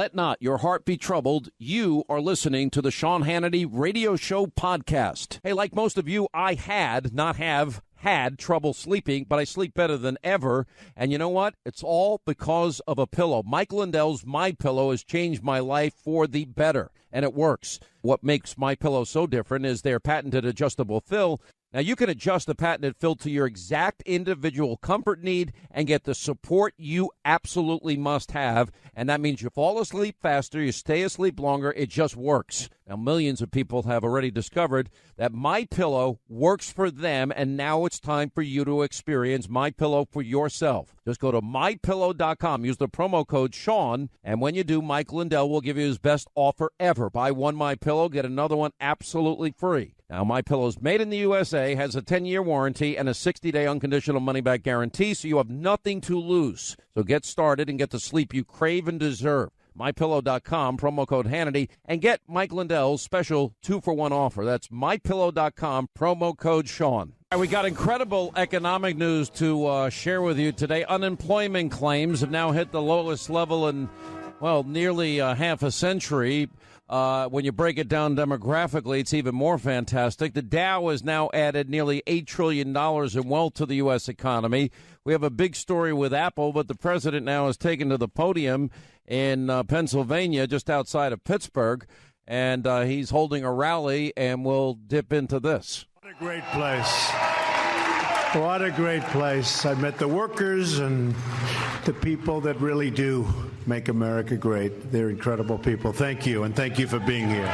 Let not your heart be troubled. You are listening to the Sean Hannity Radio Show podcast. Hey, like most of you, I had trouble sleeping, but I sleep better than ever. And you know what? It's all because of a pillow. Mike Lindell's MyPillow has changed my life for the better, and it works. What makes MyPillow so different is their patented adjustable fill. Now, you can adjust the patented fill to your exact individual comfort need and get the support you absolutely must have. And that means you fall asleep faster, you stay asleep longer. It just works. Now, millions of people have already discovered that MyPillow works for them, and now it's time for you to experience MyPillow for yourself. Just go to MyPillow.com. Use the promo code Sean, and when you do, Mike Lindell will give you his best offer ever. Buy one MyPillow, get another one absolutely free. Now, MyPillow is made in the USA, has a 10-year warranty, and a 60-day unconditional money-back guarantee, so you have nothing to lose. So get started and get the sleep you crave and deserve. MyPillow.com, promo code Hannity, and get Mike Lindell's special 2-for-1 offer. That's MyPillow.com, promo code Sean. We got incredible economic news to share with you today. Unemployment claims have now hit the lowest level in, well, nearly half a century. When you break it down demographically, it's even more fantastic. The Dow has now added nearly $8 trillion in wealth to the U.S. economy. We have a big story with Apple, but the president now is taken to the podium in Pennsylvania, just outside of Pittsburgh, and he's holding a rally, and we'll dip into this. What a great place. What a great place. I met the workers and the people that really do make America great. They're incredible people. Thank you, and thank you for being here.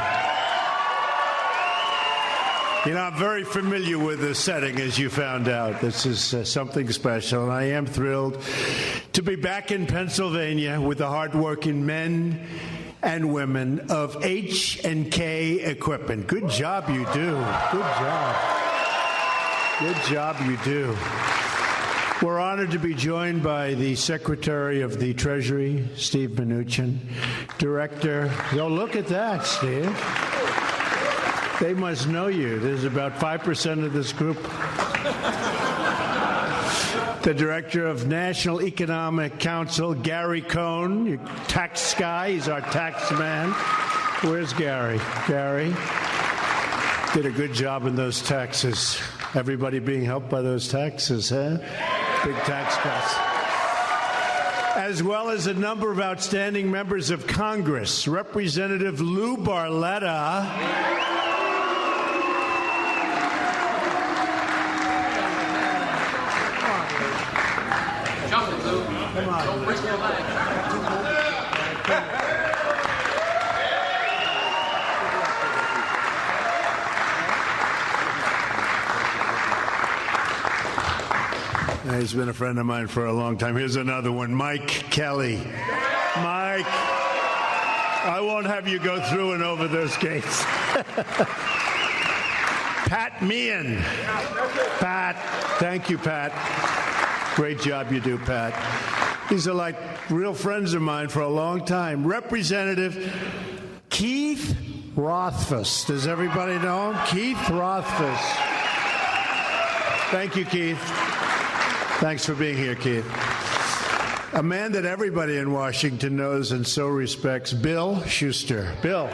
You know, I'm very familiar with the setting, as you found out. This is something special, and I am thrilled to be back in Pennsylvania with the hardworking men and women of H&K Equipment. Good job you do. Good job. Good job you do. We're honored to be joined by the Secretary of the Treasury, Steve Mnuchin, Director. Oh, look at that, Steve. They must know you. There's about 5% of this group. The Director of National Economic Council, Gary Cohn, your tax guy. He's our tax man. Where's Gary? Gary did a good job in those taxes. Everybody being helped by those taxes, huh? Big tax cuts. As well as a number of outstanding members of Congress. Representative Lou Barletta. Come on. Don't risk your life. He's been a friend of mine for a long time. Here's another one, Mike Kelly. Mike, I won't have you go through and over those gates. Pat Meehan. Pat, thank you, Pat. Great job you do, Pat. These are like real friends of mine for a long time. Representative Keith Rothfuss. Does everybody know him? Keith Rothfuss. Thank you, Keith. Thanks for being here, Keith. A man that everybody in Washington knows and so respects, Bill Schuster. Bill.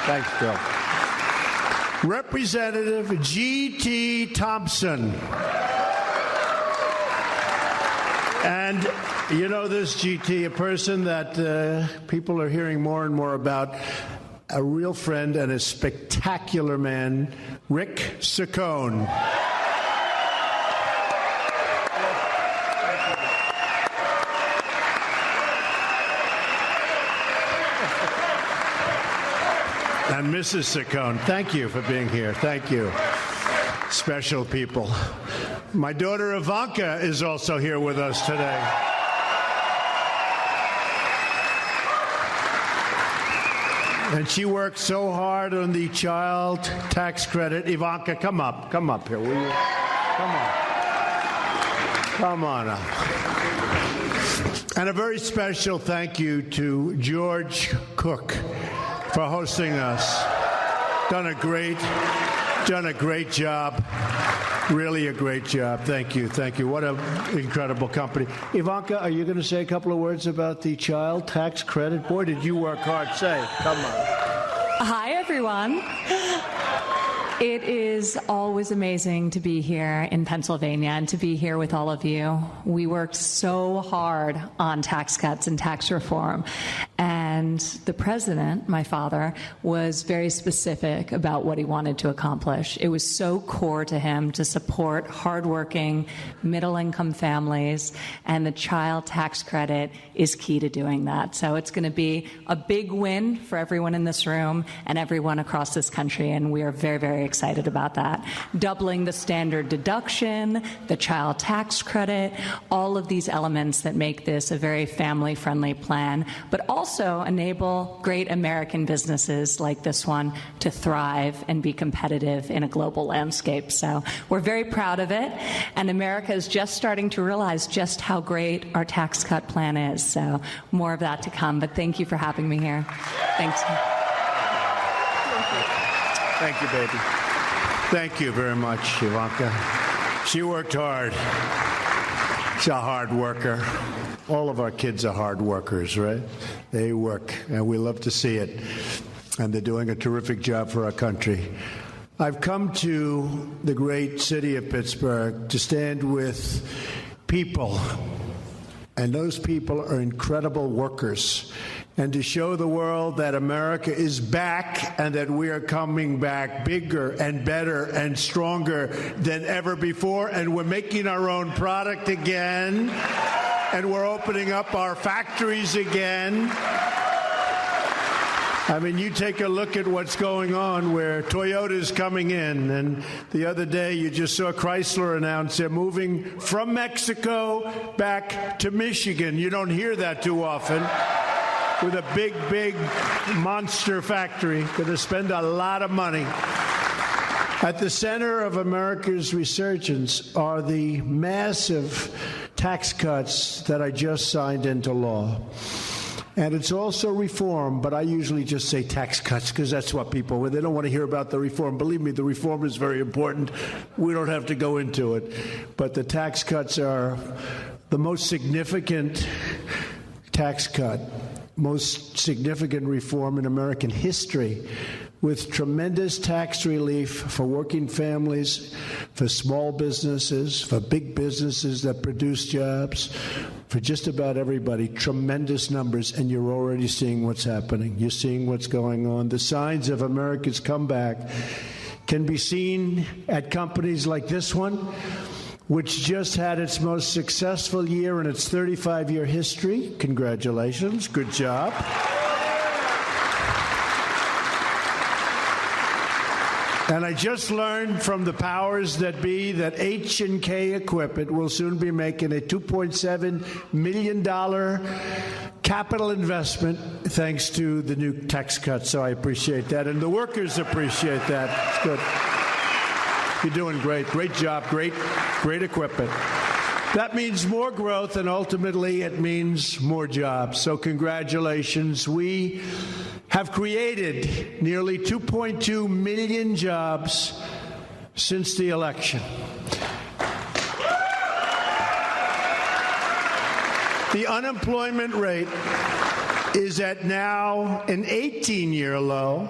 Thanks, Bill. Representative G.T. Thompson. And you know this, G.T., a person that people are hearing more and more about, a real friend and a spectacular man, Rick Saccone. And Mrs. Saccone, thank you for being here. Thank you. Special people. My daughter Ivanka is also here with us today. And she worked so hard on the child tax credit. Ivanka, come up. Come up here, will you? Come on. Come on up. And a very special thank you to George Cook for hosting us. Done a great done a great job. Really a great job. Thank you. Thank you. What an incredible company. Ivanka, are you going to say a couple of words about the child tax credit? Boy, did you work hard. Say, come on. Hi, everyone. It is always amazing to be here in Pennsylvania and to be here with all of you. We worked so hard on tax cuts and tax reform, and the president, my father, was very specific about what he wanted to accomplish. It was so core to him to support hardworking, middle-income families, and the child tax credit is key to doing that. So it's going to be a big win for everyone in this room and everyone across this country, and we are very, very excited about that. Doubling the standard deduction, the child tax credit, all of these elements that make this a very family-friendly plan, but also enable great American businesses like this one to thrive and be competitive in a global landscape. So we're very proud of it, and America is just starting to realize just how great our tax cut plan is. So more of that to come, but thank you for having me here. Thanks. Thank you, baby. Thank you very much, Ivanka. She worked hard. She's a hard worker. All of our kids are hard workers, right? They work, and we love to see it. And they're doing a terrific job for our country. I've come to the great city of Pittsburgh to stand with people, and those people are incredible workers, and to show the world that America is back and that we are coming back bigger and better and stronger than ever before, and we're making our own product again, and we're opening up our factories again. I mean, you take a look at what's going on where Toyota's coming in, and the other day you just saw Chrysler announce they're moving from Mexico back to Michigan. You don't hear that too often. With a big, big monster factory, going to spend a lot of money. At the center of America's resurgence are the massive tax cuts that I just signed into law. And it's also reform, but I usually just say tax cuts because that's what people, when they don't want to hear about the reform. Believe me, the reform is very important. We don't have to go into it. But the tax cuts are the most significant tax cut, most significant reform in American history, with tremendous tax relief for working families, for small businesses, for big businesses that produce jobs, for just about everybody. Tremendous numbers, and you're already seeing what's happening. You're seeing what's going on. The signs of America's comeback can be seen at companies like this one, which just had its most successful year in its 35-year history. Congratulations. Good job. And I just learned from the powers that be that H&K Equipment will soon be making a $2.7 million capital investment thanks to the new tax cuts. So I appreciate that. And the workers appreciate that. It's good. You're doing great. Great job. Great equipment. That means more growth, and ultimately it means more jobs. So congratulations. We have created nearly 2.2 million jobs since the election. The unemployment rate is at now an 18-year low.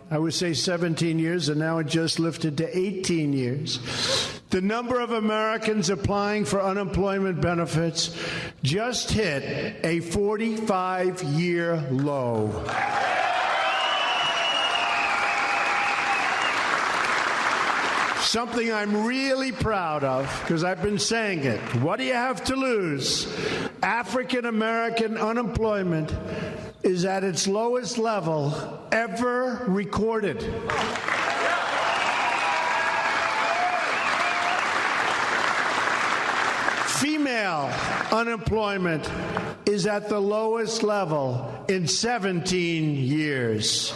I would say 17 years, and now it just lifted to 18 years. The number of Americans applying for unemployment benefits just hit a 45-year low. Something I'm really proud of, because I've been saying it. What do you have to lose? African American unemployment is at its lowest level ever recorded. Female unemployment is at the lowest level in 17 years.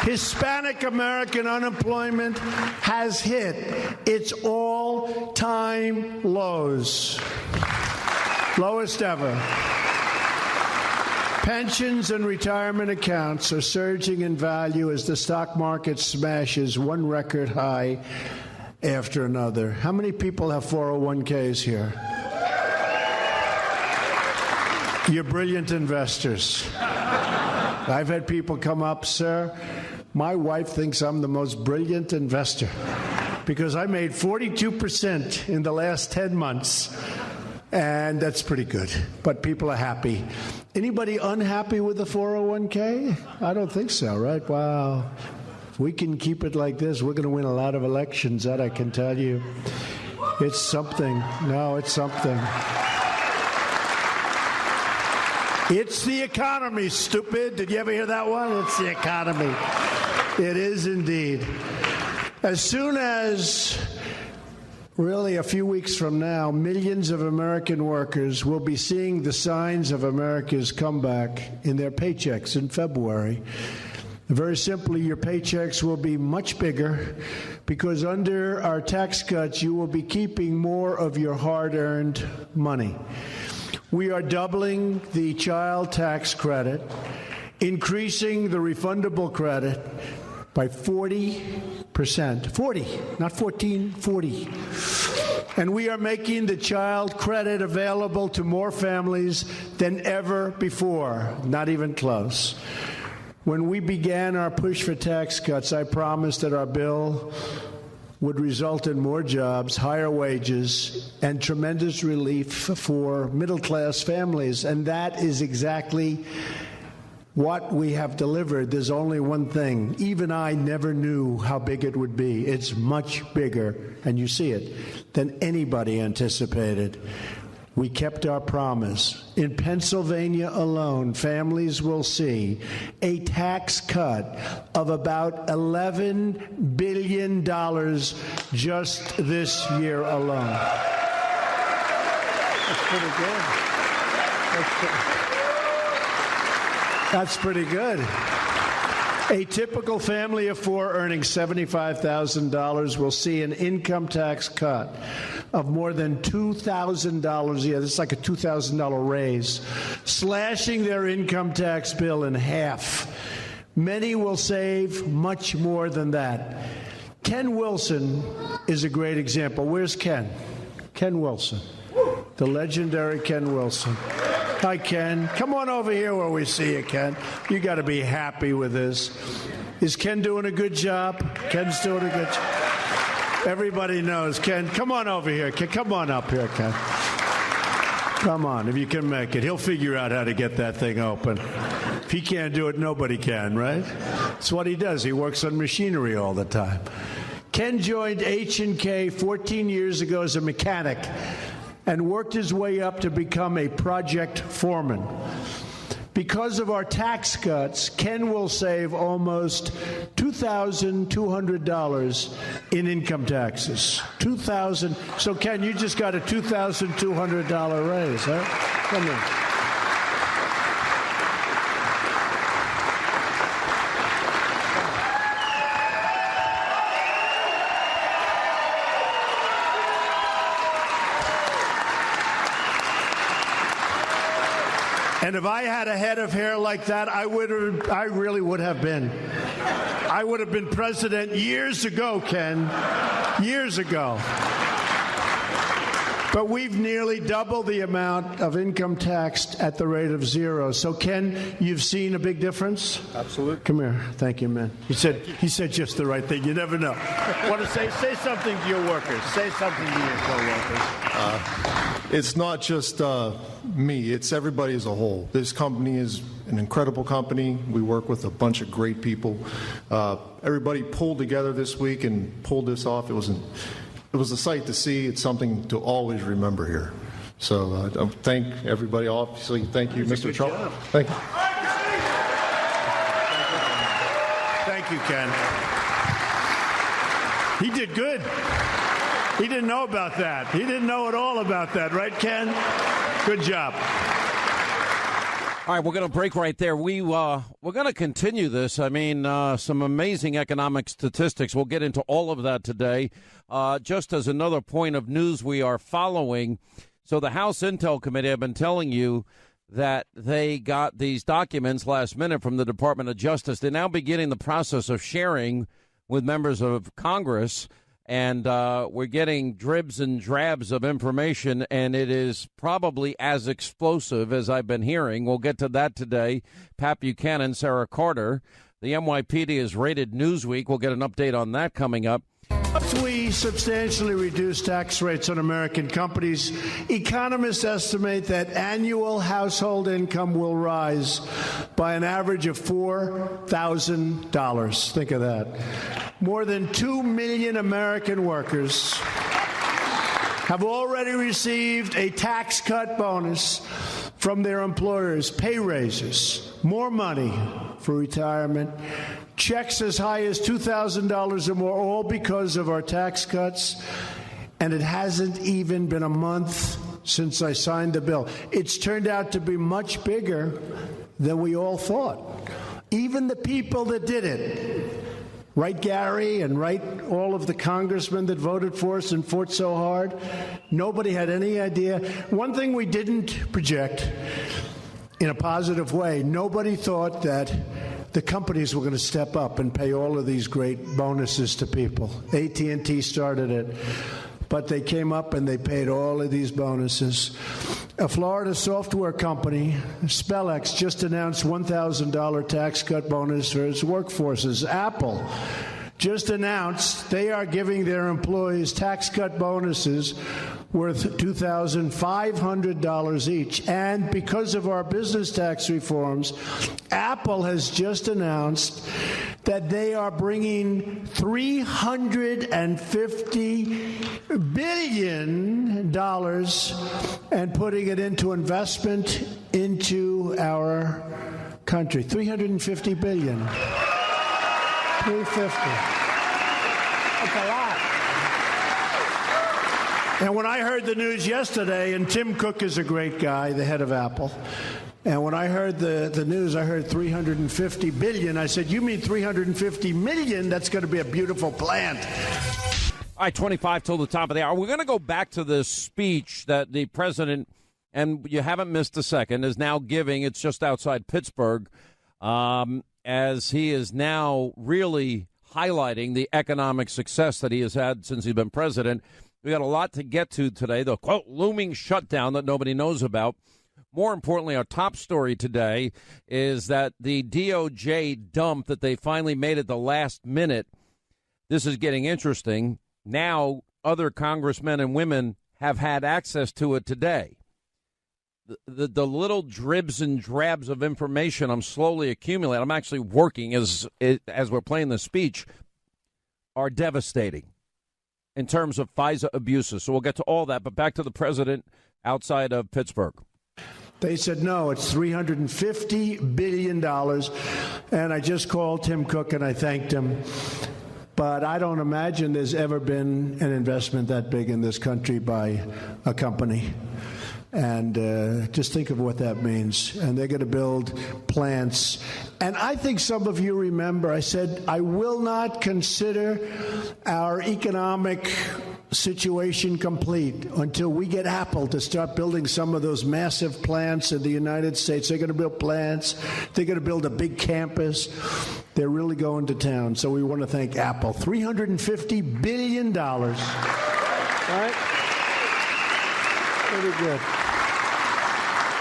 Hispanic American unemployment has hit its all-time lows. Lowest ever. Pensions and retirement accounts are surging in value as the stock market smashes one record high after another. How many people have 401ks here? You're brilliant investors. I've had people come up, sir, my wife thinks I'm the most brilliant investor because I made 42% in the last 10 months. And that's pretty good. But people are happy. Anybody unhappy with the 401k? I don't think so, right? Wow. If we can keep it like this, we're going to win a lot of elections, that I can tell you. It's something. No, it's something. It's the economy, stupid. Did you ever hear that one? It's the economy. It is indeed. As soon as really a few weeks from now, millions of American workers will be seeing the signs of America's comeback in their paychecks in February. Very simply, your paychecks will be much bigger because under our tax cuts, you will be keeping more of your hard-earned money. We are doubling the child tax credit, increasing the refundable credit by 40%. 40, not 14, 40. And we are making the child credit available to more families than ever before, not even close. When we began our push for tax cuts, I promised that our bill would result in more jobs, higher wages, and tremendous relief for middle-class families. And that is exactly what we have delivered. There's only one thing. Even I never knew how big it would be. It's much bigger, and you see it, than anybody anticipated. We kept our promise. In Pennsylvania alone, families will see a tax cut of about $11 billion just this year alone. That's pretty good. That's pretty good. A typical family of four earning $75,000 will see an income tax cut of more than $2,000 a year. This is like a $2,000 raise, slashing their income tax bill in half. Many will save much more than that. Ken Wilson is a great example. Where's Ken? Ken Wilson, the legendary Ken Wilson. Hi, Ken. Come on over here where we see you, Ken. You got to be happy with this. Is Ken doing a good job? Ken's doing a good job. Everybody knows. Ken, come on over here. Ken, come on up here, Ken. Come on, if you can make it. He'll figure out how to get that thing open. If he can't do it, nobody can, right? That's what he does. He works on machinery all the time. Ken joined H&K 14 years ago as a mechanic and worked his way up to become a project foreman. Because of our tax cuts, Ken will save almost $2,200 in income taxes. $2,000. So, Ken, you just got a $2,200 raise, huh? Come here. And if I had a head of hair like that, I really would have been. I would have been president years ago, Ken. Years ago. But we've nearly doubled the amount of income taxed at the rate of zero. So, Ken, you've seen a big difference? Absolutely. Come here. Thank you, man. He said just the right thing. You never know. Want to say something to your workers. Say something to your co-workers. It's not just me. It's everybody as a whole. This company is an incredible company. We work with a bunch of great people. Everybody pulled together this week and pulled this off. It was a sight to see. It's something to always remember here. So thank everybody. Obviously, thank you, Mr. Trump. Thank you. Thank you, Ken. He did good. He didn't know about that. He didn't know at all about that, right, Ken? Good job. All right, we're going to break right there. We're going to continue this. I mean, some amazing economic statistics. We'll get into all of that today. Just as another point of news we are following. So the House Intel Committee, I've been telling you that they got these documents last minute from the Department of Justice. They're now beginning the process of sharing with members of Congress, and we're getting dribs and drabs of information, and it is probably as explosive as I've been hearing. We'll get to that today. Pat Buchanan, Sarah Carter. The NYPD has raided Newsweek. We'll get an update on that coming up. We substantially reduce tax rates on American companies. Economists estimate that annual household income will rise by an average of $4,000. Think of that. More than 2 million American workers have already received a tax cut bonus from their employers, pay raises, more money for retirement, checks as high as $2,000 or more, all because of our tax cuts. And it hasn't even been a month since I signed the bill. It's turned out to be much bigger than we all thought. Even the people that did it, right, Gary, and right, all of the congressmen that voted for us and fought so hard, nobody had any idea. One thing we didn't project in a positive way, nobody thought that the companies were going to step up and pay all of these great bonuses to people. AT&T started it, but they came up and they paid all of these bonuses. A Florida software company, Spellex, just announced $1,000 tax cut bonus for its workforces. Apple just announced they are giving their employees tax cut bonuses worth $2,500 each. And because of our business tax reforms, Apple has just announced that they are bringing $350 billion and putting it into investment into our country. $350 billion. 350. That's a lot. And when I heard the news yesterday, and Tim Cook is a great guy, the head of Apple, and when I heard the news, I heard $350 billion. I said, you mean $350 million? That's going to be a beautiful plant. All right, 25 till the top of the hour. We're going to go back to this speech that the president, and you haven't missed a second, is now giving. It's just outside Pittsburgh, as he is now really highlighting the economic success that he has had since he's been president. We got a lot to get to today. The, quote, looming shutdown that nobody knows about. More importantly, our top story today is that the DOJ dump that they finally made at the last minute, this is getting interesting. Now other congressmen and women have had access to it today. The little dribs and drabs of information I'm slowly accumulating, I'm actually working as we're playing the speech, are devastating in terms of FISA abuses. So we'll get to all that, but back to the president outside of Pittsburgh. They said, no, it's $350 billion. And I just called Tim Cook and I thanked him. But I don't imagine there's ever been an investment that big in this country by a company. And just think of what that means. And they're going to build plants. And I think some of you remember, I said, I will not consider our economic situation complete until we get Apple to start building some of those massive plants in the United States. They're going to build plants. They're going to build a big campus. They're really going to town. So we want to thank Apple. $350 billion. All right? Very good.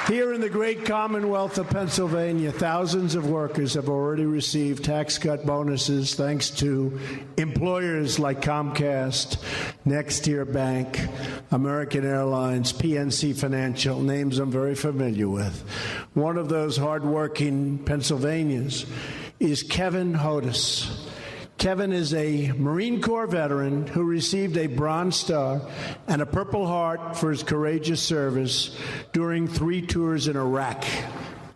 Here in the great Commonwealth of Pennsylvania, thousands of workers have already received tax cut bonuses thanks to employers like Comcast, Next Tier Bank, American Airlines, PNC Financial, names I'm very familiar with. One of those hardworking Pennsylvanians is Kevin Hodis. Kevin is a Marine Corps veteran who received a Bronze Star and a Purple Heart for his courageous service during 3 tours in Iraq.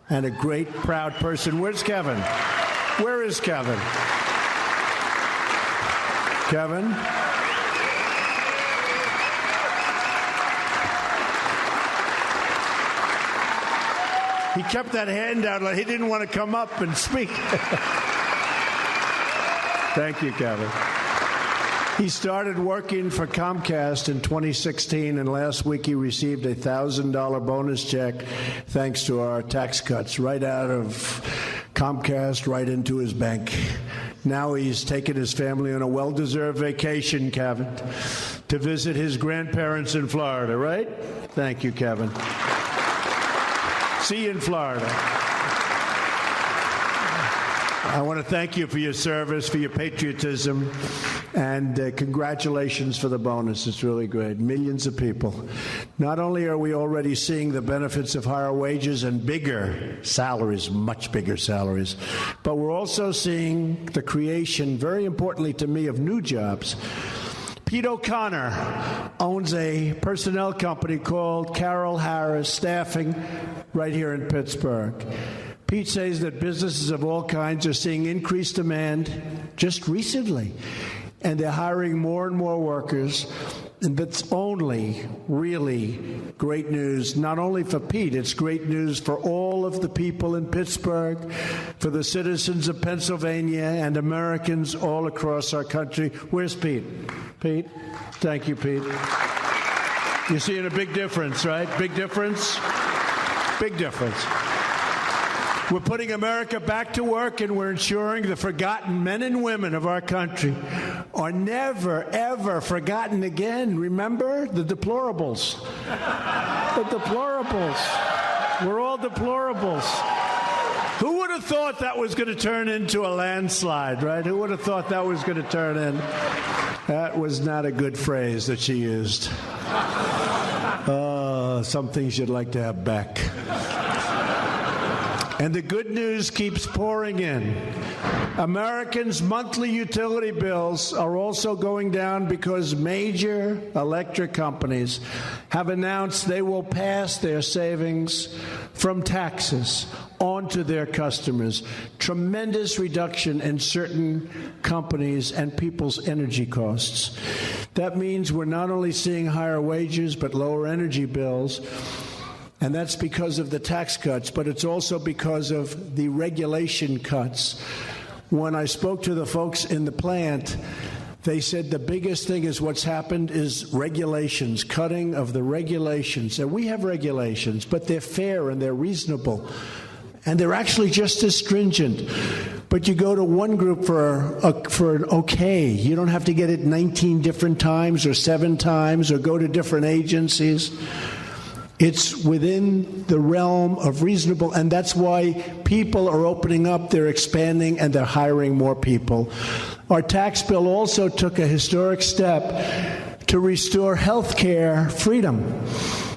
And a great, proud person. Where's Kevin? Where is Kevin? Kevin? He kept that hand out like he didn't want to come up and speak. Thank you, Kevin. He started working for Comcast in 2016, and last week he received a $1,000 bonus check thanks to our tax cuts right out of Comcast right into his bank. Now he's taken his family on a well-deserved vacation, Kevin, to visit his grandparents in Florida, right? Thank you, Kevin. See you in Florida. I want to thank you for your service, for your patriotism, and congratulations for the bonus. It's really great. Millions of people. Not only are we already seeing the benefits of higher wages and bigger salaries, much bigger salaries, but we're also seeing the creation, very importantly to me, of new jobs. Pete O'Connor owns a personnel company called Carroll Harris Staffing right here in Pittsburgh. Pete says that businesses of all kinds are seeing increased demand just recently, and they're hiring more and more workers. And that's only really great news, not only for Pete, it's great news for all of the people in Pittsburgh, for the citizens of Pennsylvania and Americans all across our country. Where's Pete? Pete? Thank you, Pete. You're seeing a big difference, right? Big difference? Big difference. We're putting America back to work, and we're ensuring the forgotten men and women of our country are never, ever forgotten again. Remember? The deplorables. The deplorables. We're all deplorables. Who would have thought that was going to turn into a landslide, right? Who would have thought that was going to turn in? That was not a good phrase that she used. Some things you'd like to have back. And the good news keeps pouring in. Americans' monthly utility bills are also going down because major electric companies have announced they will pass their savings from taxes onto their customers. Tremendous reduction in certain companies and people's energy costs. That means we're not only seeing higher wages but lower energy bills. And that's because of the tax cuts, but it's also because of the regulation cuts. When I spoke to the folks in the plant, they said the biggest thing is what's happened is regulations, cutting of the regulations. And we have regulations, but they're fair and they're reasonable. And they're actually just as stringent. But you go to one group for an okay. You don't have to get it 19 different times or 7 times or go to different agencies. It's within the realm of reasonable, and that's why people are opening up, they're expanding, and they're hiring more people. Our tax bill also took a historic step to restore health care freedom.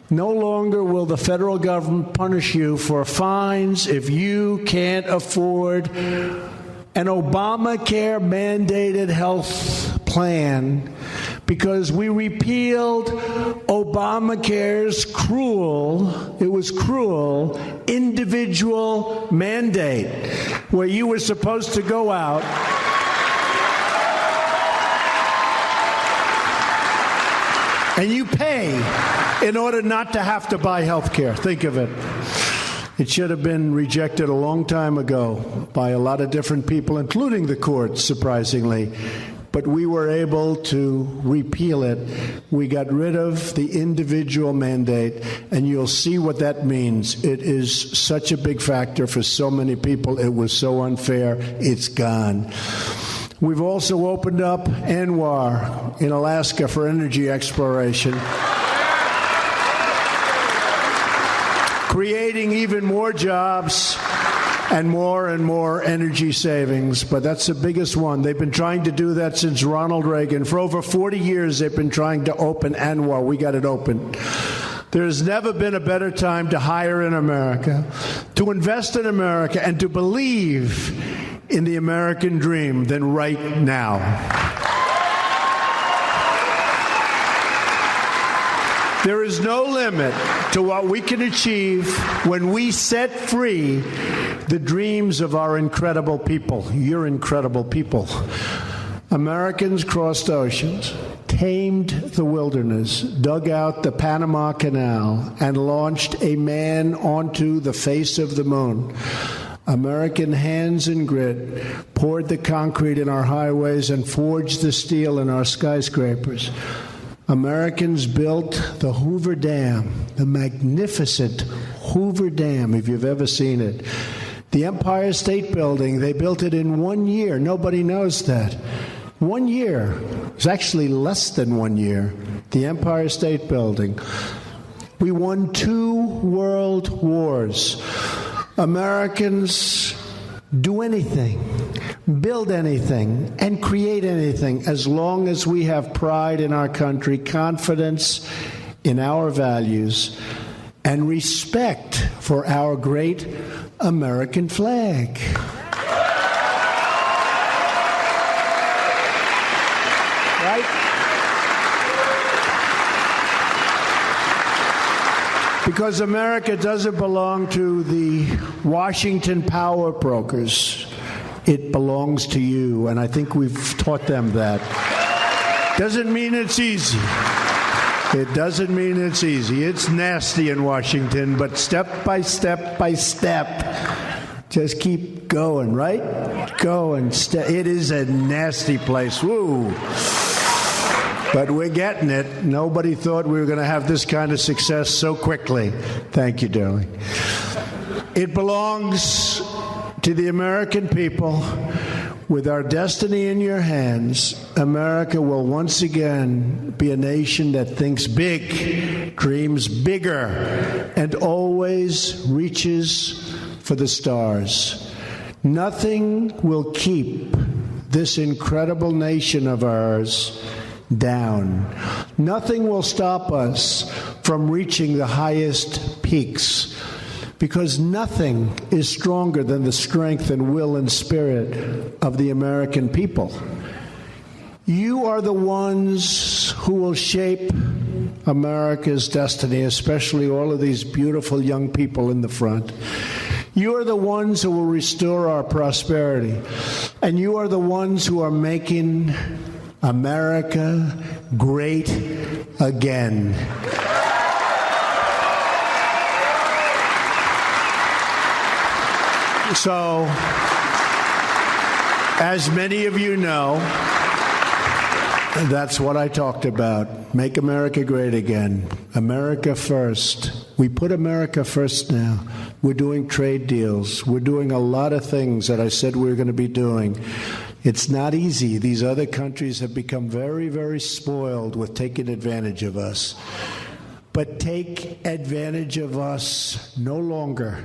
No longer will the federal government punish you for fines if you can't afford an Obamacare mandated health plan, because we repealed Obamacare's cruel individual mandate, where you were supposed to go out and you pay in order not to have to buy health care. Think of it. It should have been rejected a long time ago by a lot of different people, including the courts, surprisingly. But we were able to repeal it. We got rid of the individual mandate, and you'll see what that means. It is such a big factor for so many people. It was so unfair. It's gone. We've also opened up ANWR in Alaska for energy exploration, creating even more jobs and more energy savings. But that's the biggest one. They've been trying to do that since Ronald Reagan. For over 40 years, they've been trying to open ANWR. We got it open. There's never been a better time to hire in America, to invest in America, and to believe in the American dream than right now. There is no limit to what we can achieve when we set free the dreams of our incredible people. You're incredible people. Americans crossed oceans, tamed the wilderness, dug out the Panama Canal, and launched a man onto the face of the moon. American hands and grit poured the concrete in our highways and forged the steel in our skyscrapers. Americans built the Hoover Dam, the magnificent Hoover Dam, if you've ever seen it. The Empire State Building, they built it in 1 year. Nobody knows that. 1 year. It's actually less than 1 year. The Empire State Building. We won 2 world wars. Americans do anything, build anything, and create anything as long as we have pride in our country, confidence in our values, and respect for our great American flag. Right? Because America doesn't belong to the Washington power brokers. It belongs to you, and I think we've taught them that. Doesn't mean it's easy. It doesn't mean it's easy. It's nasty in Washington, but step by step by step, just keep going, right? Going. It is a nasty place. Woo! But we're getting it. Nobody thought we were going to have this kind of success so quickly. Thank you, darling. It belongs to the American people. With our destiny in your hands, America will once again be a nation that thinks big, dreams bigger, and always reaches for the stars. Nothing will keep this incredible nation of ours down. Nothing will stop us from reaching the highest peaks, because nothing is stronger than the strength and will and spirit of the American people. You are the ones who will shape America's destiny, especially all of these beautiful young people in the front. You are the ones who will restore our prosperity, and you are the ones who are making America great again. So, as many of you know, that's what I talked about. Make America great again. America first. We put America first now. We're doing trade deals. We're doing a lot of things that I said we were going to be doing. It's not easy. These other countries have become very, very spoiled with taking advantage of us. But take advantage of us no longer.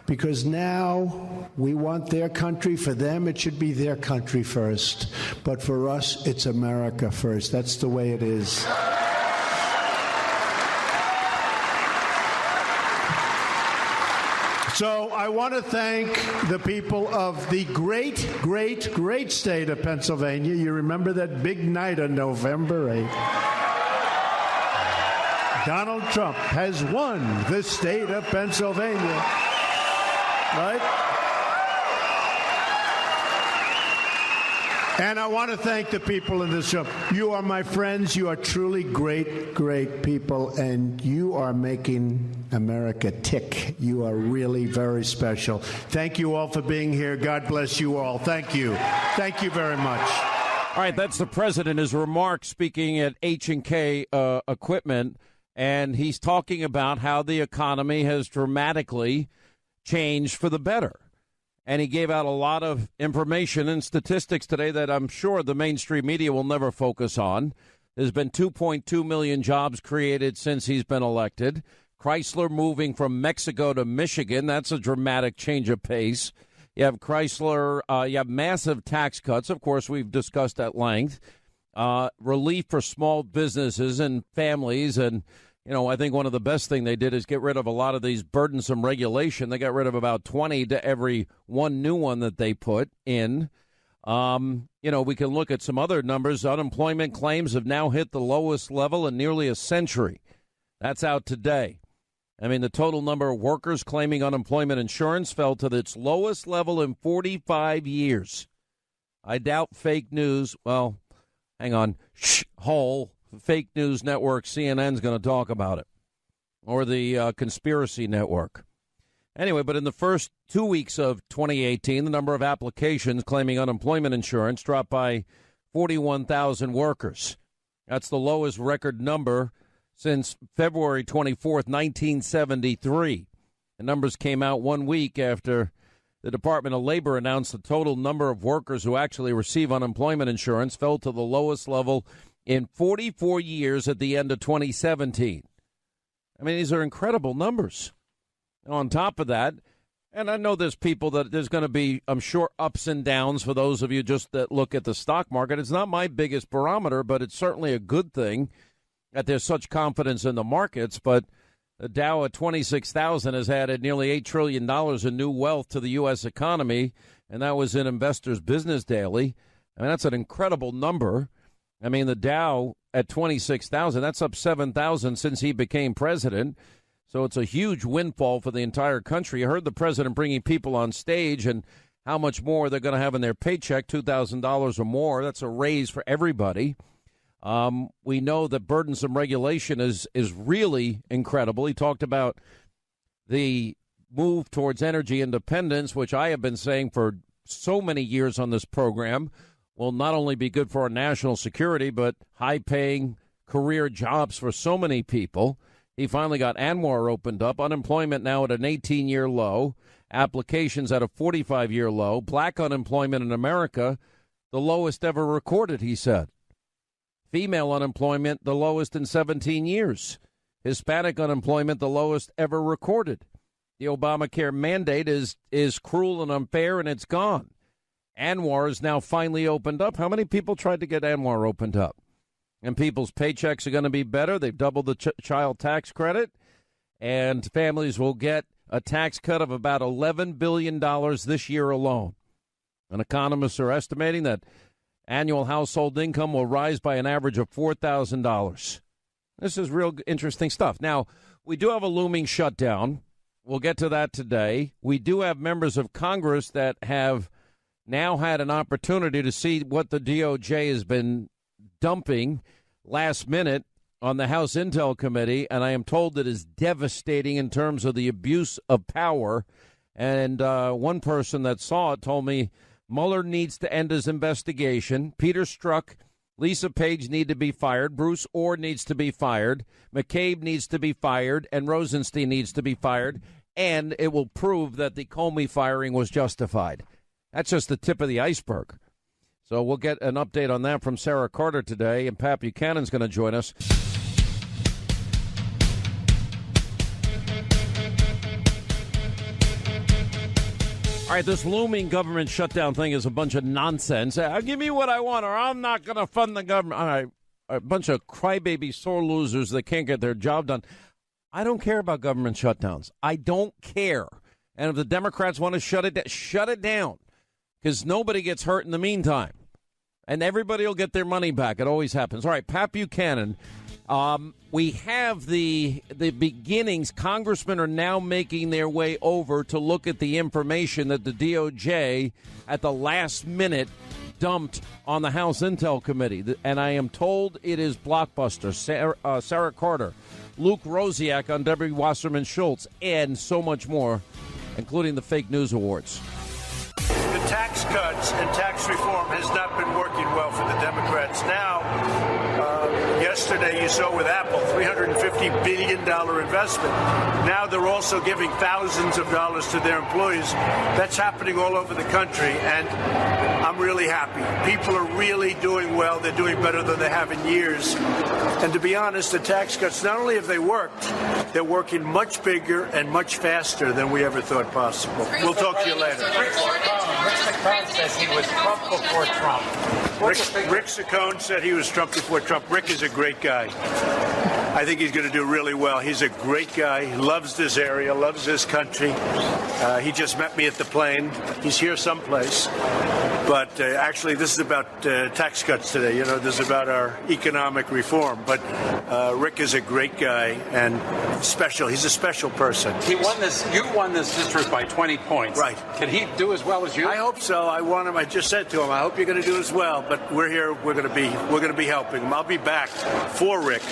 Because now we want their country. For them, it should be their country first. But for us, it's America first. That's the way it is. So I want to thank the people of the great, great, great state of Pennsylvania. You remember that big night on November 8th? Donald Trump has won the state of Pennsylvania. Right? And I want to thank the people in this room. You are my friends. You are truly great, great people. And you are making America tick. You are really very special. Thank you all for being here. God bless you all. Thank you. Thank you very much. All right, that's the president. His remarks speaking at H&K Equipment. And he's talking about how the economy has dramatically changed for the better. And he gave out a lot of information and statistics today that I'm sure the mainstream media will never focus on. There's been 2.2 million jobs created since he's been elected. Chrysler moving from Mexico to Michigan. That's a dramatic change of pace. You have Chrysler. You have massive tax cuts. Of course, we've discussed at length. Relief for small businesses and families. And you know, I think one of the best thing they did is get rid of a lot of these burdensome regulation. They got rid of about 20 to every one new one that they put in. You know, we can look at some other numbers. Unemployment claims have now hit the lowest level in nearly a century. That's out today. I mean, the total number of workers claiming unemployment insurance fell to its lowest level in 45 years. I doubt fake news. Well, hang on. Whole fake news network CNN's going to talk about it, or the conspiracy network. Anyway, but in the first 2 weeks of 2018, the number of applications claiming unemployment insurance dropped by 41,000 workers. That's the lowest record number since February 24th, 1973. The numbers came out 1 week after the Department of Labor announced the total number of workers who actually receive unemployment insurance fell to the lowest level in 44 years at the end of 2017. I mean, these are incredible numbers. On top of that, and I know there's going to be, I'm sure, ups and downs for those of you just that look at the stock market. It's not my biggest barometer, but it's certainly a good thing that there's such confidence in the markets. But the Dow at 26,000 has added nearly $8 trillion in new wealth to the U.S. economy, and that was in Investors Business Daily. I mean, that's an incredible number. I mean, the Dow at 26,000, that's up 7,000 since he became president. So it's a huge windfall for the entire country. I heard the president bringing people on stage and how much more they're going to have in their paycheck, $2,000 or more. That's a raise for everybody. We know that burdensome regulation is really incredible. He talked about the move towards energy independence, which I have been saying for so many years on this program, will not only be good for our national security, but high-paying career jobs for so many people. He finally got ANWR opened up. Unemployment now at an 18-year low. Applications at a 45-year low. Black unemployment in America, the lowest ever recorded, he said. Female unemployment, the lowest in 17 years. Hispanic unemployment, the lowest ever recorded. The Obamacare mandate is cruel and unfair, and it's gone. ANWR is now finally opened up. How many people tried to get ANWR opened up? And people's paychecks are going to be better. They've doubled the child tax credit, and families will get a tax cut of about $11 billion this year alone. And economists are estimating that annual household income will rise by an average of $4,000. This is real interesting stuff. Now, we do have a looming shutdown. We'll get to that today. We do have members of Congress that have now had an opportunity to see what the DOJ has been dumping last minute on the House Intel Committee, and I am told it is devastating in terms of the abuse of power. And one person that saw it told me Mueller needs to end his investigation. Peter Strzok, Lisa Page need to be fired. Bruce Orr needs to be fired. McCabe needs to be fired, and Rosenstein needs to be fired. And it will prove that the Comey firing was justified. That's just the tip of the iceberg. So we'll get an update on that from Sarah Carter today, and Pat Buchanan's going to join us. All right, this looming government shutdown thing is a bunch of nonsense. Give me what I want, or I'm not going to fund the government. All right, a bunch of crybaby sore losers that can't get their job done. I don't care about government shutdowns. I don't care. And if the Democrats want to shut it down. Because nobody gets hurt in the meantime. And everybody will get their money back. It always happens. All right, Pat Buchanan. We have the beginnings. Congressmen are now making their way over to look at the information that the DOJ at the last minute dumped on the House Intel Committee. And I am told it is blockbuster. Sarah Carter, Luke Rosiak on Debbie Wasserman Schultz, and so much more, including the fake news awards. The tax cuts and tax reform has not been working well for the Democrats. Now, yesterday you saw with Apple, $350 billion investment. Now they're also giving thousands of dollars to their employees. That's happening all over the country, and I'm really happy. People are really doing well. They're doing better than they have in years. And to be honest, the tax cuts, not only have they worked, they're working much bigger and much faster than we ever thought possible. We'll talk to you later. Rick Saccone says he was Trump before Trump. Rick Saccone said he was Trump before Trump. Rick is a great guy. I think he's going to do really well. He's a great guy. He loves this area, loves this country. He just met me at the plane. He's here someplace. But actually, this is about tax cuts today. This is about our economic reform. But Rick is a great guy and special. He's a special person. He won this. You won this district by 20 points. Right. Can he do as well as you? I hope so. I want him. I just said to him, I hope you're going to do as well. But we're here. We're going to be helping him. I'll be back for Rick,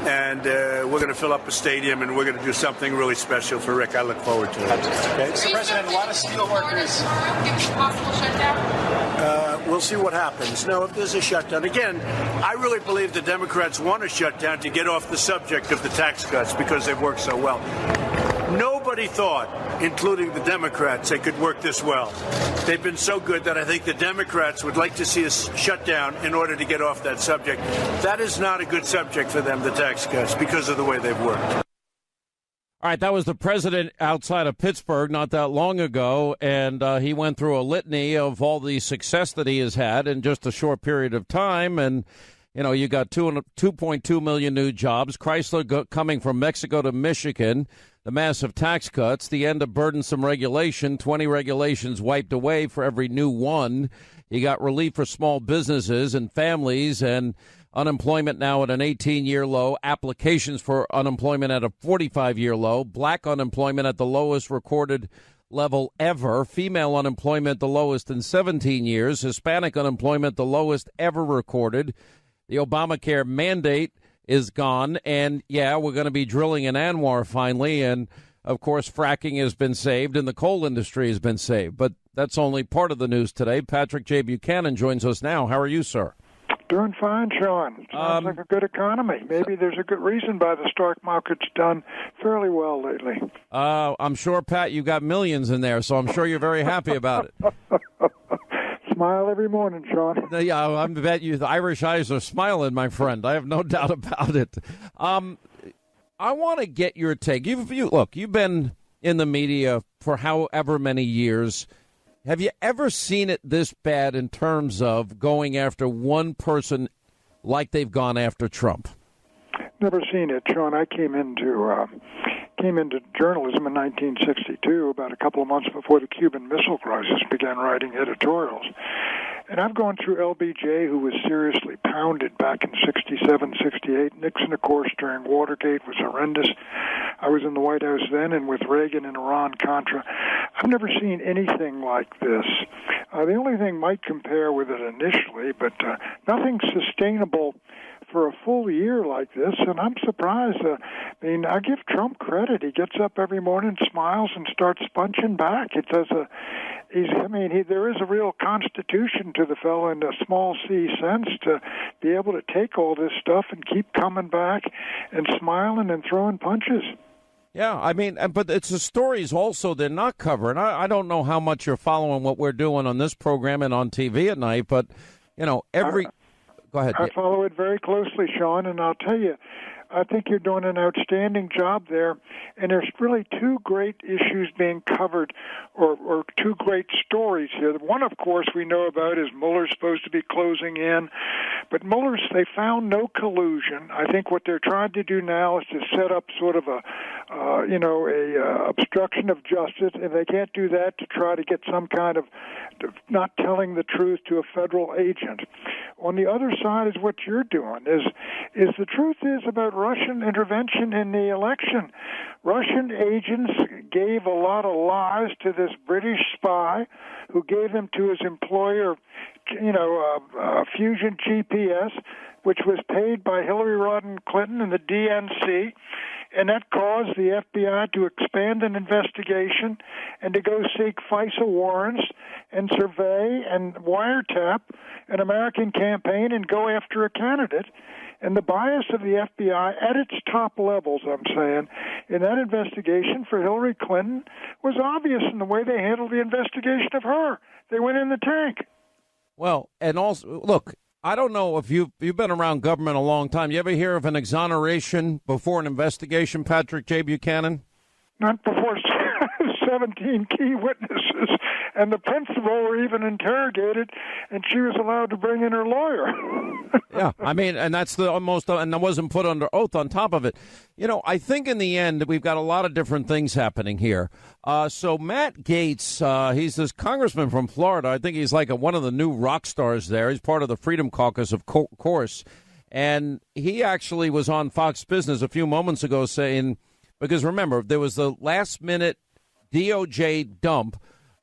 and we're going to fill up a stadium, and we're going to do something really special for Rick. I look forward to it. Okay. Mr. President, a lot of steel workers. Possible shutdown? We'll see what happens. No, if there's a shutdown, again, I really believe the Democrats want a shutdown to get off the subject of the tax cuts because they've worked so well. Nobody thought, including the Democrats, they could work this well. They've been so good that I think the Democrats would like to see us shut down in order to get off that subject. That is not a good subject for them, the tax cuts, because of the way they've worked. All right, that was the president outside of Pittsburgh not that long ago, and he went through a litany of all the success that he has had in just a short period of time. And, you got 2.2 million new jobs, Chrysler coming from Mexico to Michigan, the massive tax cuts, the end of burdensome regulation, 20 regulations wiped away for every new one. You got relief for small businesses and families, and unemployment now at an 18-year low, applications for unemployment at a 45-year low, black unemployment at the lowest recorded level ever, female unemployment the lowest in 17 years, Hispanic unemployment the lowest ever recorded. The Obamacare mandate is gone, and, we're going to be drilling in Anwar finally, and, of course, fracking has been saved, and the coal industry has been saved. But that's only part of the news today. Patrick J. Buchanan joins us now. How are you, sir? Doing fine, Sean. Sounds like a good economy. Maybe there's a good reason why the stock market's done fairly well lately. I'm sure, Pat, you got millions in there, so I'm sure you're very happy about it. Smile every morning, Sean. Yeah, I bet you the Irish eyes are smiling, my friend. I have no doubt about it. I want to get your take. You've been in the media for however many years. Have you ever seen it this bad in terms of going after one person like they've gone after Trump? Never seen it, Sean. I came into journalism in 1962, about a couple of months before the Cuban Missile Crisis, began writing editorials. And I've gone through LBJ, who was seriously pounded back in 67, 68. Nixon, of course, during Watergate was horrendous. I was in the White House then, and with Reagan and Iran-Contra. I've never seen anything like this. The only thing might compare with it initially, but nothing sustainable for a full year like this, and I'm surprised. I give Trump credit. He gets up every morning, smiles, and starts punching back. There is a real constitution to the fellow in a small c sense to be able to take all this stuff and keep coming back and smiling and throwing punches. Yeah, but it's the stories also they're not covering. I don't know how much you're following what we're doing on this program and on TV at night, but, Go ahead. I follow it very closely, Sean, and I'll tell you, I think you're doing an outstanding job there, and there's really two great issues being covered, or two great stories here. One, of course, we know about is Mueller's supposed to be closing in, but they found no collusion. I think what they're trying to do now is to set up sort of a obstruction of justice, and they can't do that to try to get some kind of not telling the truth to a federal agent. On the other side is what you're doing, is the truth is about Russian intervention in the election. Russian agents gave a lot of lies to this British spy who gave them to his employer, Fusion GPS, which was paid by Hillary Rodham Clinton and the DNC. And that caused the FBI to expand an investigation and to go seek FISA warrants and survey and wiretap an American campaign and go after a candidate. And the bias of the FBI at its top levels, I'm saying, in that investigation for Hillary Clinton was obvious in the way they handled the investigation of her. They went in the tank. Well, and also, look, I don't know if you've been around government a long time. You ever hear of an exoneration before an investigation, Patrick J. Buchanan? Not before 17 key witnesses, and the principal were even interrogated, and she was allowed to bring in her lawyer. Yeah, I mean, and that's the almost, and I wasn't put under oath on top of it. You know, I think in the end, we've got a lot of different things happening here. So Matt Gaetz, he's this congressman from Florida. I think he's like one of the new rock stars there. He's part of the Freedom Caucus, of course. And he actually was on Fox Business a few moments ago saying, because remember, there was the last-minute DOJ dump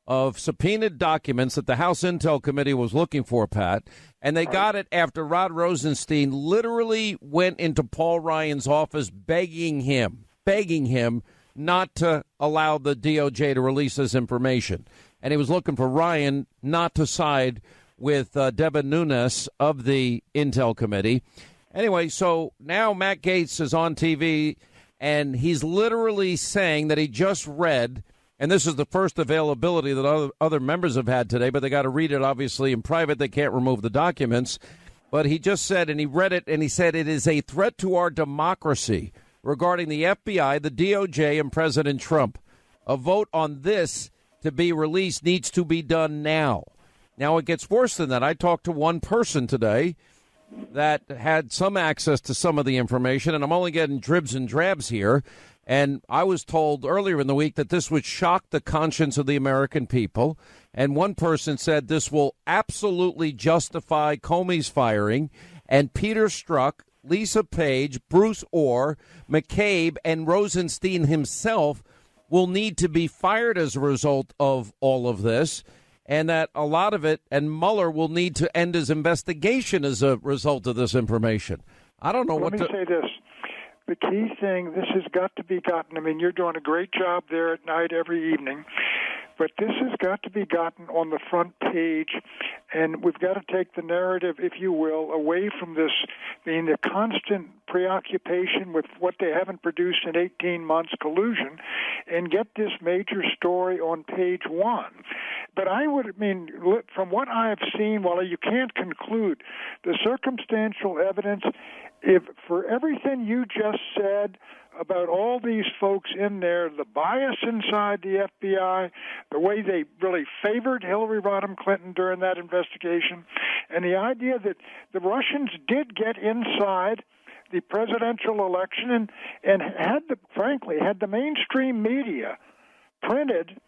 of subpoenaed documents that the House Intel Committee was looking for, Pat, and they got it after Rod Rosenstein literally went into Paul Ryan's office begging him not to allow the DOJ to release this information. And he was looking for Ryan not to side with Devin Nunes of the Intel Committee. Anyway, so now Matt Gaetz is on TV, and he's literally saying that he just read, and this is the first availability that other members have had today, but they got to read it, obviously, in private. They can't remove the documents. But he just said, and he read it, and he said it is a threat to our democracy regarding the FBI, the DOJ, and President Trump. A vote on this to be released needs to be done now. Now, it gets worse than that. I talked to one person today that had some access to some of the information, and I'm only getting dribs and drabs here. And I was told earlier in the week that this would shock the conscience of the American people. And one person said this will absolutely justify Comey's firing, and Peter Strzok, Lisa Page, Bruce Orr, McCabe, and Rosenstein himself will need to be fired as a result of all of this, and that a lot of it, and Mueller will need to end his investigation as a result of this information. I don't know what to... Let me say this. The key thing, this has got to be gotten. I mean, you're doing a great job there at night every evening, but this has got to be gotten on the front page, and we've got to take the narrative, if you will, away from this being the constant preoccupation with what they haven't produced in 18 months, collusion, and get this major story on page one. But from what I have seen, while you can't conclude, the circumstantial evidence, if for everything you just said about all these folks in there, the bias inside the FBI, the way they really favored Hillary Rodham Clinton during that investigation, and the idea that the Russians did get inside the presidential election and had the mainstream media printed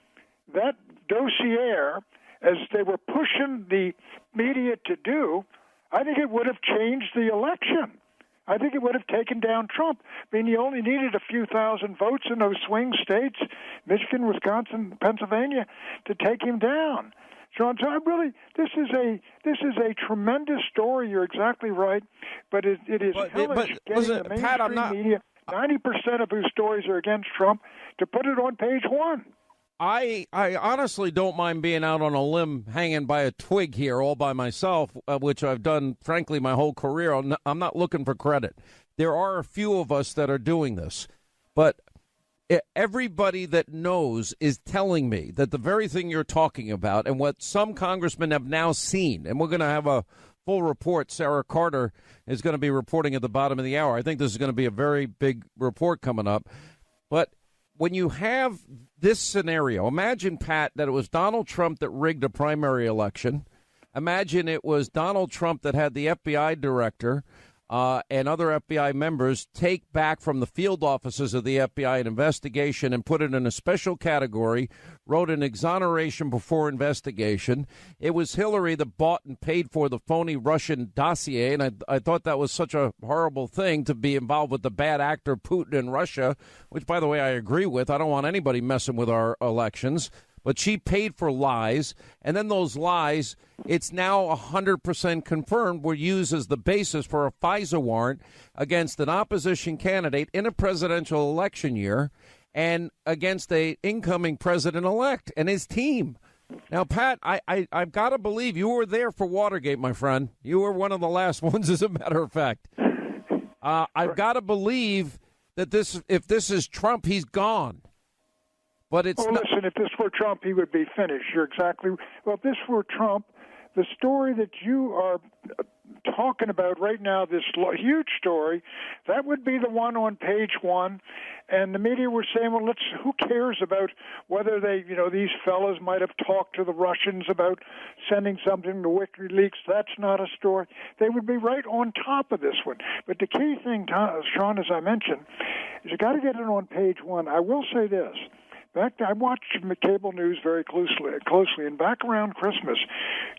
that dossier as they were pushing the media to do, I think it would have changed the election. I think it would have taken down Trump. I mean, you only needed a few thousand votes in those swing states, Michigan, Wisconsin, Pennsylvania, to take him down. Sean, so this is a tremendous story. You're exactly right, but it is hellish getting the mainstream media, 90% of whose stories are against Trump, to put it on page one. I honestly don't mind being out on a limb hanging by a twig here all by myself, which I've done, frankly, my whole career. I'm not looking for credit. There are a few of us that are doing this, but everybody that knows is telling me that the very thing you're talking about and what some congressmen have now seen, and we're going to have a full report. Sarah Carter is going to be reporting at the bottom of the hour. I think this is going to be a very big report coming up. But when you have this scenario, imagine, Pat, that it was Donald Trump that rigged a primary election. Imagine it was Donald Trump that had the FBI director and other FBI members take back from the field offices of the FBI an investigation and put it in a special category, wrote an exoneration before investigation. It was Hillary that bought and paid for the phony Russian dossier, and I thought that was such a horrible thing to be involved with the bad actor Putin in Russia, which, by the way, I agree with. I don't want anybody messing with our elections. But she paid for lies, and then those lies, it's now 100% confirmed, were used as the basis for a FISA warrant against an opposition candidate in a presidential election year and against a incoming president-elect and his team. Now, Pat, I've got to believe you were there for Watergate, my friend. You were one of the last ones, as a matter of fact. I've got to believe that if this is Trump, he's gone. But it's listen, if this were Trump, he would be finished. You're exactly well. If this were Trump, the story that you are talking about right now this huge story. That would be the one on page one. And the media were saying, well, who cares about whether these fellas might have talked to the Russians about sending something to WikiLeaks. That's not a story. They would be right on top of this one. But the key thing, Sean, as I mentioned, is you got to get it on page one. I will say this. I watched cable news very closely, and back around Christmas,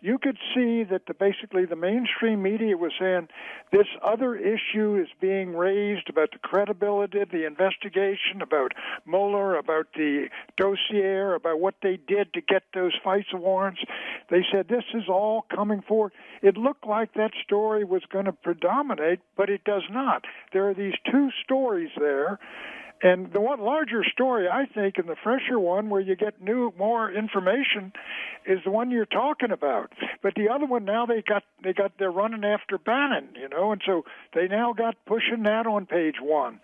you could see that basically the mainstream media was saying this other issue is being raised about the credibility of the investigation, about Mueller, about the dossier, about what they did to get those FISA warrants. They said this is all coming forward. It looked like that story was going to predominate, but it does not. There are these two stories there. And the one larger story, I think, and the fresher one where you get more information is the one you're talking about. But the other one now they're running after Bannon, and so they now got pushing that on page one.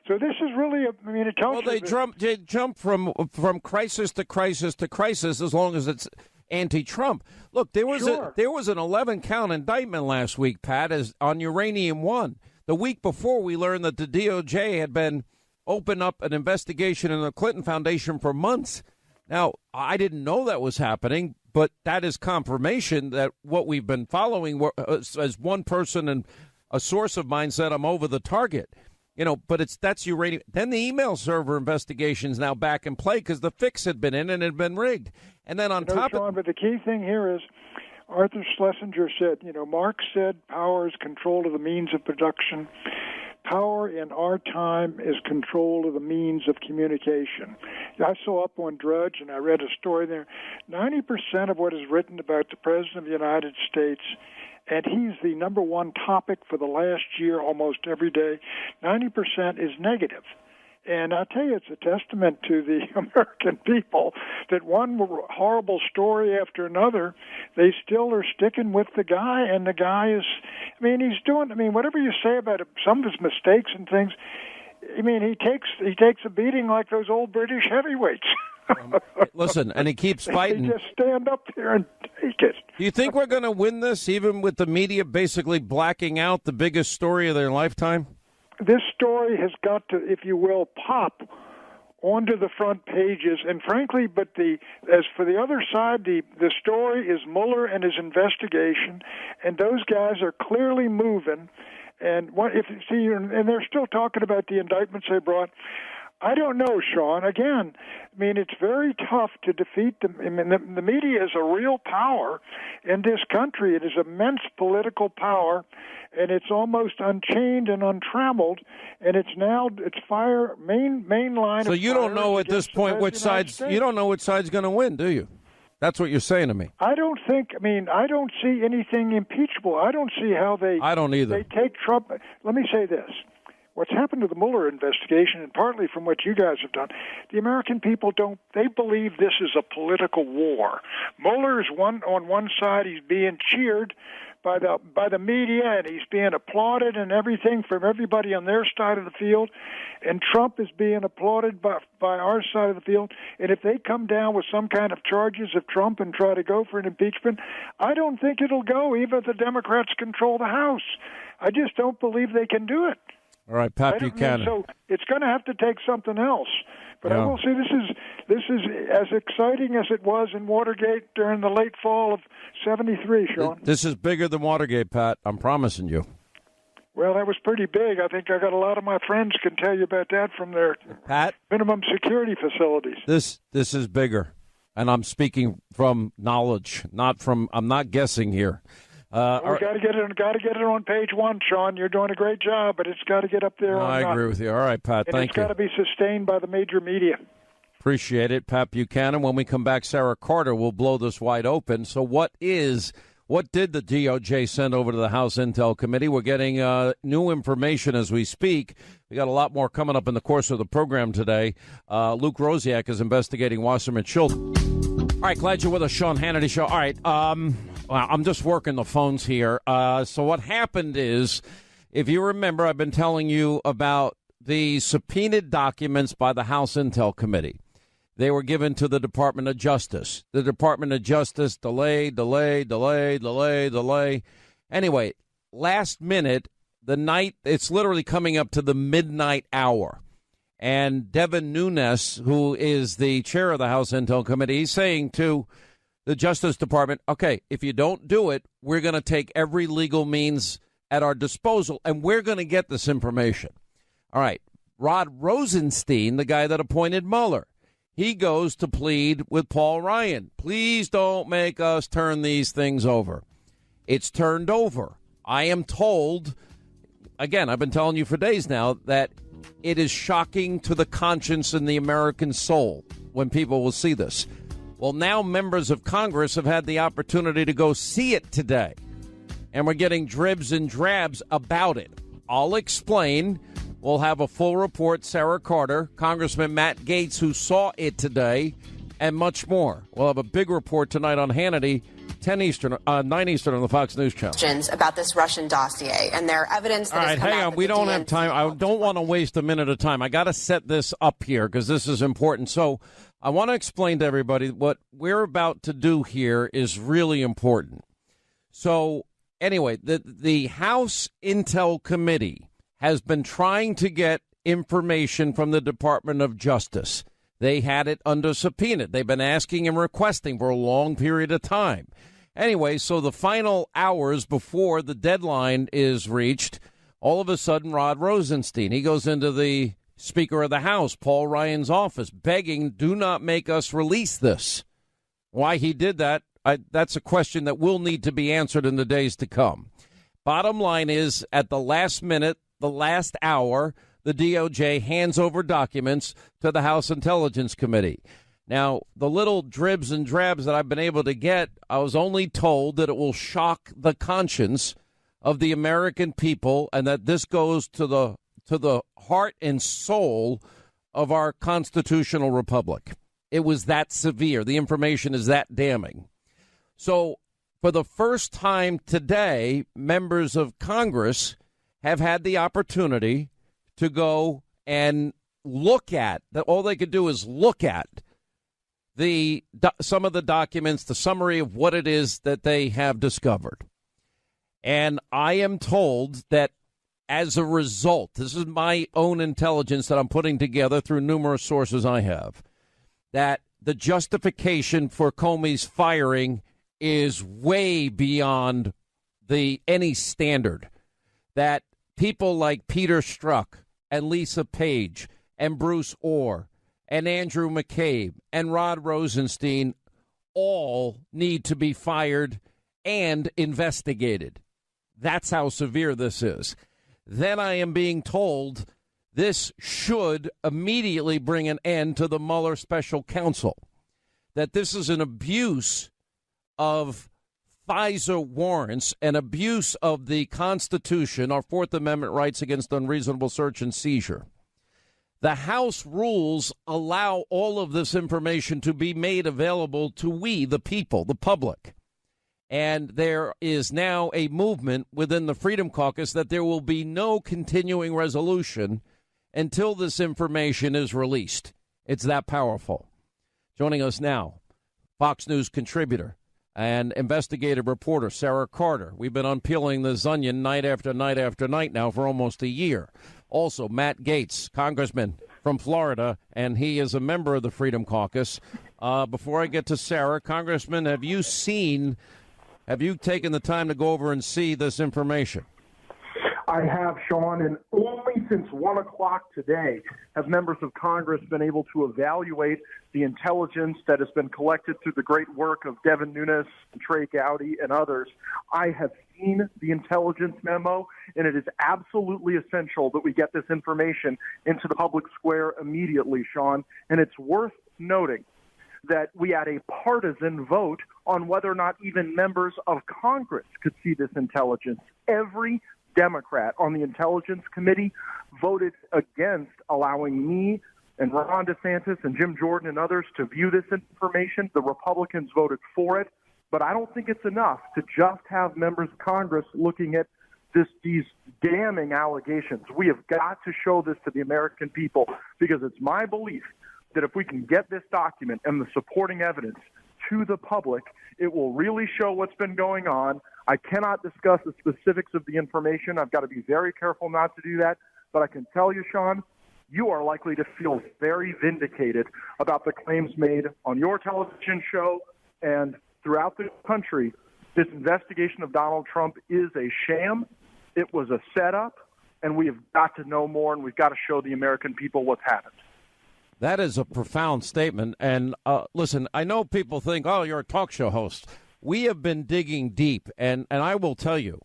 So this is really, it tells you. Well, they jump from crisis to crisis to crisis as long as it's anti-Trump. Look, there was an 11-count indictment last week, Pat, on Uranium One. The week before, we learned that the DOJ had been open up an investigation in the Clinton Foundation for months. Now, I didn't know that was happening, but that is confirmation that what we've been following, as one person and a source of mine said, I'm over the target. But that's uranium. Then the email server investigation is now back in play because the fix had been in and had been rigged. And then Sean, but the key thing here is Arthur Schlesinger said, Marx said power is control of the means of production. Power in our time is control of the means of communication. I saw up on Drudge, and I read a story there. 90% of what is written about the President of the United States, and he's the number one topic for the last year almost every day, 90% is negative. And I tell you, it's a testament to the American people that one horrible story after another, they still are sticking with the guy, and the guy is, he's doing, whatever you say about some of his mistakes and things, he takes a beating like those old British heavyweights. Listen, and he keeps fighting. They just stand up there and take it. Do you think we're going to win this, even with the media basically blacking out the biggest story of their lifetime? This story has got to, if you will, pop onto the front pages. And frankly, as for the other side, the story is Mueller and his investigation, and those guys are clearly moving. And and they're still talking about the indictments they brought. I don't know, Sean. Again, it's very tough to defeat them. The media is a real power in this country. It is immense political power, and it's almost unchained and untrammeled. And it's main line. So you don't know at this point which side's going to win, do you? That's what you're saying to me. I don't see anything impeachable. I don't see how I don't either. They take Trump. Let me say this. What's happened to the Mueller investigation, and partly from what you guys have done, the American people they believe this is a political war. Mueller is on one side, he's being cheered by the media, and he's being applauded and everything from everybody on their side of the field, and Trump is being applauded by our side of the field. And if they come down with some kind of charges of Trump and try to go for an impeachment, I don't think it'll go, even if the Democrats control the House. I just don't believe they can do it. All right, Pat Buchanan. So it's going to have to take something else. But I will say this is as exciting as it was in Watergate during the late fall of '73, Sean. This is bigger than Watergate, Pat. I'm promising you. Well, that was pretty big. I think I got a lot of my friends can tell you about that from their minimum security facilities. This is bigger, and I'm speaking from knowledge, I'm not guessing here. We got to get it on page one, Sean. You're doing a great job, but it's got to get up there. I agree with you. All right, Pat. Thank you. It's got to be sustained by the major media. Appreciate it, Pat Buchanan. When we come back, Sarah Carter will blow this wide open. So what did the DOJ send over to the House Intel Committee? We're getting new information as we speak. We got a lot more coming up in the course of the program today. Luke Rosiak is investigating Wasserman Schultz. All right, glad you're with us, Sean Hannity Show. All right, I'm just working the phones here. So what happened is, if you remember, I've been telling you about the subpoenaed documents by the House Intel Committee. They were given to the Department of Justice. The Department of Justice delay. Anyway, last minute, the night, it's literally coming up to the midnight hour. And Devin Nunes, who is the chair of the House Intel Committee, he's saying to the Justice Department, okay, if you don't do it, we're going to take every legal means at our disposal, and we're going to get this information. All right, Rod Rosenstein, the guy that appointed Mueller, he goes to plead with Paul Ryan. Please don't make us turn these things over. It's turned over. I am told, again, I've been telling you for days now, that it is shocking to the conscience and the American soul when people will see this. Well, now members of Congress have had the opportunity to go see it today, and we're getting dribs and drabs about it. I'll explain. We'll have a full report. Sarah Carter, Congressman Matt Gaetz, who saw it today, and much more. We'll have a big report tonight on Hannity, 9 Eastern on the Fox News Channel. About this Russian dossier and their evidence. That all right, hang on. We don't have time. I don't want to waste a minute of time. I got to set this up here because this is important. So I want to explain to everybody what we're about to do here is really important. So anyway, the House Intel Committee has been trying to get information from the Department of Justice. They had it under subpoena. They've been asking and requesting for a long period of time. Anyway, so the final hours before the deadline is reached, all of a sudden, Rod Rosenstein, he goes into the Speaker of the House, Paul Ryan's office, begging, do not make us release this. Why he did that, that's a question that will need to be answered in the days to come. Bottom line is, at the last minute, the last hour, the DOJ hands over documents to the House Intelligence Committee. Now, the little dribs and drabs that I've been able to get, I was only told that it will shock the conscience of the American people and that this goes to the heart and soul of our constitutional republic. It was that severe. The information is that damning. So for the first time today, members of Congress have had the opportunity to go and look at, that all they could do is look at some of the documents, the summary of what it is that they have discovered. And I am told that as a result, this is my own intelligence that I'm putting together through numerous sources I have, that the justification for Comey's firing is way beyond any standard. That people like Peter Strzok and Lisa Page and Bruce Orr and Andrew McCabe and Rod Rosenstein all need to be fired and investigated. That's how severe this is. Then I am being told this should immediately bring an end to the Mueller special counsel, that this is an abuse of FISA warrants, an abuse of the Constitution, our Fourth Amendment rights against unreasonable search and seizure. The House rules allow all of this information to be made available to we, the people, the public. And there is now a movement within the Freedom Caucus that there will be no continuing resolution until this information is released. It's that powerful. Joining us now, Fox News contributor and investigative reporter Sarah Carter. We've been unpeeling this onion night after night after night now for almost a year. Also, Matt Gaetz, congressman from Florida, and he is a member of the Freedom Caucus. Before I get to Sarah, Congressman, have you taken the time to go over and see this information? I have, Sean, and only since 1 o'clock today have members of Congress been able to evaluate the intelligence that has been collected through the great work of Devin Nunes, Trey Gowdy, and others. I have seen the intelligence memo, and it is absolutely essential that we get this information into the public square immediately, Sean. And it's worth noting that we had a partisan vote on whether or not even members of Congress could see this intelligence. Every Democrat on the Intelligence Committee voted against allowing me and Ron DeSantis and Jim Jordan and others to view this information. The Republicans voted for it, but I don't think it's enough to just have members of Congress looking at these damning allegations. We have got to show this to the American people, because it's my belief that if we can get this document and the supporting evidence to the public. It will really show what's been going on. I cannot discuss the specifics of the information. I've got to be very careful not to do that. But I can tell you, Sean, you are likely to feel very vindicated about the claims made on your television show and throughout the country. This investigation of Donald Trump is a sham. It was a setup, and we have got to know more, and we've got to show the American people what's happened. That is a profound statement. And listen, I know people think, oh, you're a talk show host. We have been digging deep, and I will tell you,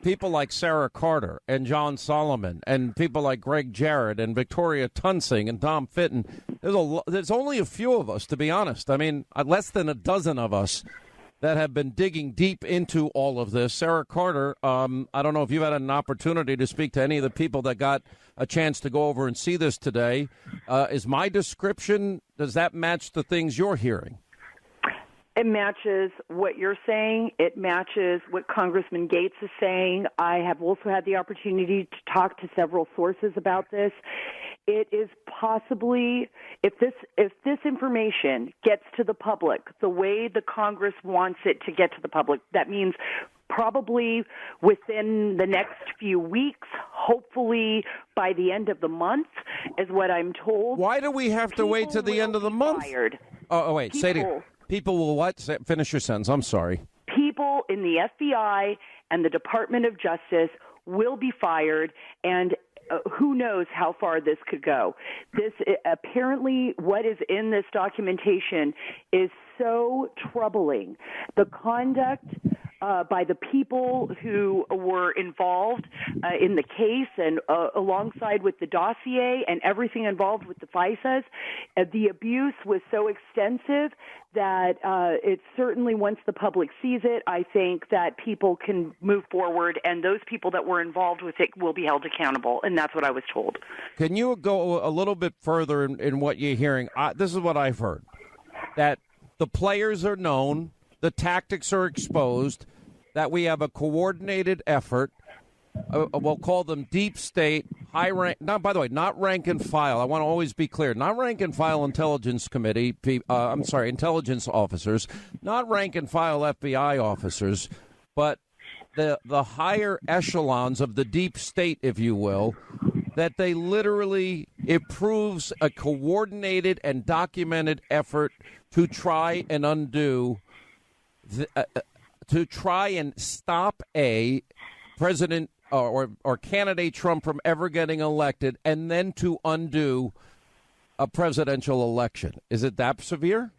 people like Sarah Carter and John Solomon and people like Greg Jarrett and Victoria Tunsing and Tom Fitton, there's only a few of us, to be honest. I mean, less than a dozen of us that have been digging deep into all of this. Sarah Carter, I don't know if you've had an opportunity to speak to any of the people that got a chance to go over and see this today. Is my description, does that match the things you're hearing? It matches what you're saying. It matches what Congressman Gates is saying. I have also had the opportunity to talk to several sources about this. It is possibly, if this information gets to the public the way the Congress wants it to get to the public, that means probably within the next few weeks, hopefully by the end of the month, is what I'm told. Why do we have to wait to the end of the month? Fired. Oh, wait, say it again. People will what? Finish your sentence. I'm sorry. People in the FBI and the Department of Justice will be fired, and who knows how far this could go. This apparently, what is in this documentation is so troubling. The conduct by the people who were involved in the case and alongside with the dossier and everything involved with the FISAs, the abuse was so extensive that it certainly, once the public sees it, I think that people can move forward, and those people that were involved with it will be held accountable, and that's what I was told. Can you go a little bit further in what you're hearing? This is what I've heard, that the players are known, the tactics are exposed, that we have a coordinated effort. We'll call them deep state, high rank. Not, by the way, not rank and file. I want to always be clear. Not rank and file intelligence committee. Intelligence officers. Not rank and file FBI officers, but the higher echelons of the deep state, if you will. That they literally, it proves a coordinated and documented effort to try and undo to try and stop a president or candidate Trump from ever getting elected, and then to undo a presidential election. Is it that severe?